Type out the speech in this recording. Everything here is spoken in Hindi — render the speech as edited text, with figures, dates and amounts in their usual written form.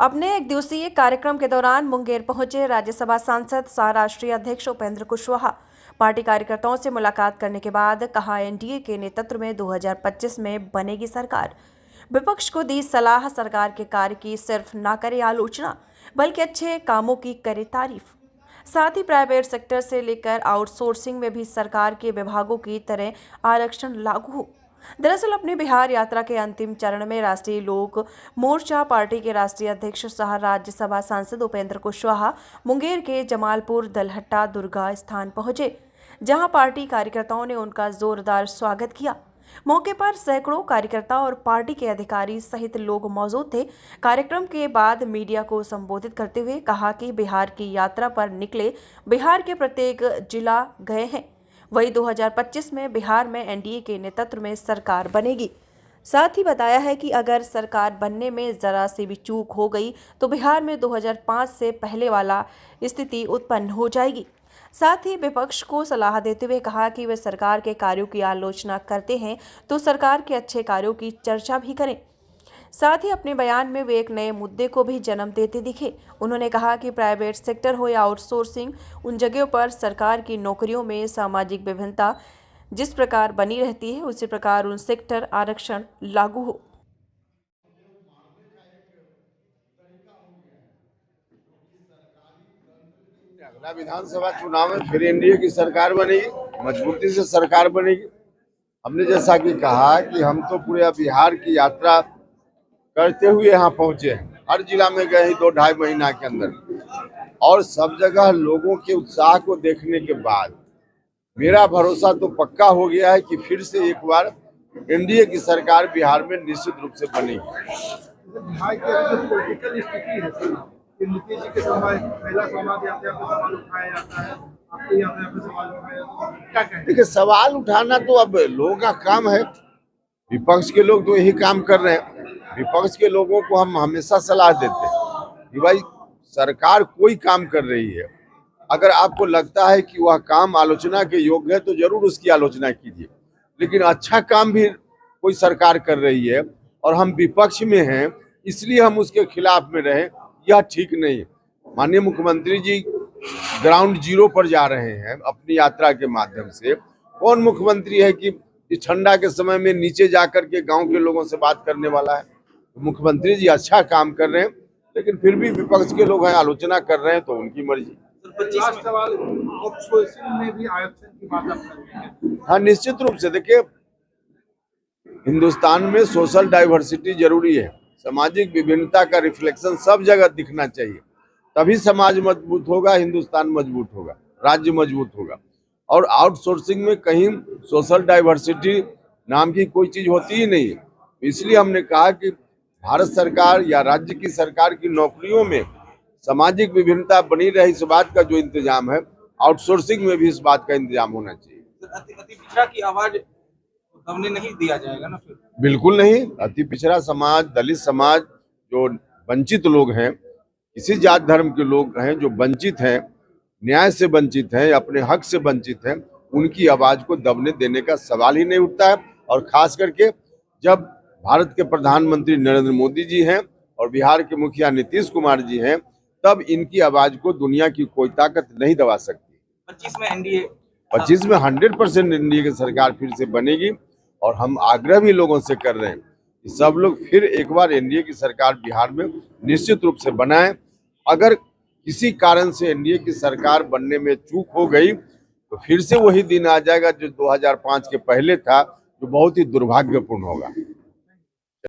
अपने एक दिवसीय कार्यक्रम के दौरान मुंगेर पहुंचे राज्यसभा सांसद सह राष्ट्रीय अध्यक्ष उपेंद्र कुशवाहा पार्टी कार्यकर्ताओं से मुलाकात करने के बाद कहा, एनडीए के नेतृत्व में 2025 में बनेगी सरकार। विपक्ष को दी सलाह, सरकार के कार्य की सिर्फ न करे आलोचना बल्कि अच्छे कामों की करे तारीफ। साथ ही प्राइवेट सेक्टर से लेकर आउटसोर्सिंग में भी सरकार के विभागों की तरह आरक्षण लागू हो। दरअसल अपनी बिहार यात्रा के अंतिम चरण में राष्ट्रीय लोक मोर्चा पार्टी के राष्ट्रीय अध्यक्ष सह राज्यसभा सांसद उपेंद्र कुशवाहा मुंगेर के जमालपुर दलहट्टा दुर्गा स्थान पहुंचे, जहां पार्टी कार्यकर्ताओं ने उनका जोरदार स्वागत किया। मौके पर सैकड़ों कार्यकर्ता और पार्टी के अधिकारी सहित लोग मौजूद थे। कार्यक्रम के बाद मीडिया को संबोधित करते हुए कहा कि बिहार की यात्रा पर निकले बिहार के प्रत्येक जिला गए हैं, वही 2025 में बिहार में एनडीए के नेतृत्व में सरकार बनेगी। साथ ही बताया है कि अगर सरकार बनने में जरा सी भी चूक हो गई तो बिहार में 2005 से पहले वाला स्थिति उत्पन्न हो जाएगी। साथ ही विपक्ष को सलाह देते हुए कहा कि वे सरकार के कार्यों की आलोचना करते हैं तो सरकार के अच्छे कार्यों की चर्चा भी करें। साथ ही अपने बयान में वे एक नए मुद्दे को भी जन्म देते दिखे। उन्होंने कहा कि प्राइवेट सेक्टर हो या आउटसोर्सिंग, उन जगहों पर सरकार की नौकरियों में सामाजिक विभिन्नता जिस प्रकार बनी रहती है उसी प्रकार उन सेक्टर आरक्षण लागू हो। अगला विधानसभा चुनाव में फिर एनडीए की सरकार बनेगी, मजबूती से सरकार बनेगी। हमने जैसा कि कहा कि हम तो पूरे बिहार की यात्रा करते हुए यहाँ पहुंचे हैं, हर जिला में गए हैं 2-2.5 महीना के अंदर, और सब जगह लोगों के उत्साह को देखने के बाद मेरा भरोसा तो पक्का हो गया है कि फिर से एक बार एनडीए की सरकार बिहार में निश्चित रूप से बनेगी। बिहार की अभी जो पॉलिटिकल स्थिति है कि नीतीश जी के समय पहला संवाद यात्रा पे सवाल उठाया जाता है, आपकी यात्रा पे सवाल उठाया जाता है, क्या कहें? देखिए, सवाल उठाना तो अब लोगों का काम है। विपक्ष के लोग तो यही काम कर रहे हैं। विपक्ष के लोगों को हम हमेशा सलाह देते हैं कि भाई सरकार कोई काम कर रही है, अगर आपको लगता है कि वह काम आलोचना के योग्य है तो जरूर उसकी आलोचना कीजिए, लेकिन अच्छा काम भी कोई सरकार कर रही है और हम विपक्ष में हैं इसलिए हम उसके खिलाफ में रहें, यह ठीक नहीं है। माननीय मुख्यमंत्री जी ग्राउंड जीरो पर जा रहे हैं अपनी यात्रा के माध्यम से। कौन मुख्यमंत्री है कि इस ठंडा के समय में नीचे जाकर के गांव के लोगों से बात करने वाला है? मुख्यमंत्री जी अच्छा काम कर रहे हैं, लेकिन फिर भी विपक्ष के लोग हैं आलोचना कर रहे हैं तो उनकी मर्जी। हाँ, निश्चित रूप से। देखिए, हिंदुस्तान में सोशल डाइवर्सिटी जरूरी है, सामाजिक विभिन्नता का रिफ्लेक्शन सब जगह दिखना चाहिए, तभी समाज मजबूत होगा, हिंदुस्तान मजबूत होगा, राज्य मजबूत होगा। और आउटसोर्सिंग में कहीं सोशल डाइवर्सिटी नाम की कोई चीज होती ही नहीं है। इसलिए हमने कहा कि भारत सरकार या राज्य की सरकार की नौकरियों में सामाजिक विभिन्नता बनी रहे, इस बात का जो इंतजाम है, आउटसोर्सिंग में भी इस बात का इंतजाम होना चाहिए। अति पिछड़ा की आवाज दबने नहीं दिया जाएगा ना फिर? बिल्कुल नहीं। अति पिछड़ा समाज, दलित समाज, जो वंचित लोग हैं, किसी जात धर्म के लोग हैं जो वंचित हैं, न्याय से वंचित हैं, अपने हक से वंचित हैं, उनकी आवाज को दबने देने का सवाल ही नहीं उठता है। और खास करके जब भारत के प्रधानमंत्री नरेंद्र मोदी जी हैं और बिहार के मुखिया नीतीश कुमार जी हैं, तब इनकी आवाज को दुनिया की कोई ताकत नहीं दबा सकती। 25 में एनडीए 25 में 100% एनडीए की सरकार फिर से बनेगी और हम आग्रह भी लोगों से कर रहे हैं कि सब लोग फिर एक बार एनडीए की सरकार बिहार में निश्चित रूप से बनाएं। अगर किसी कारण से एनडीए की सरकार बनने में चूक हो गई तो फिर से वही दिन आ जाएगा जो 2005 के पहले था, जो बहुत ही दुर्भाग्यपूर्ण होगा।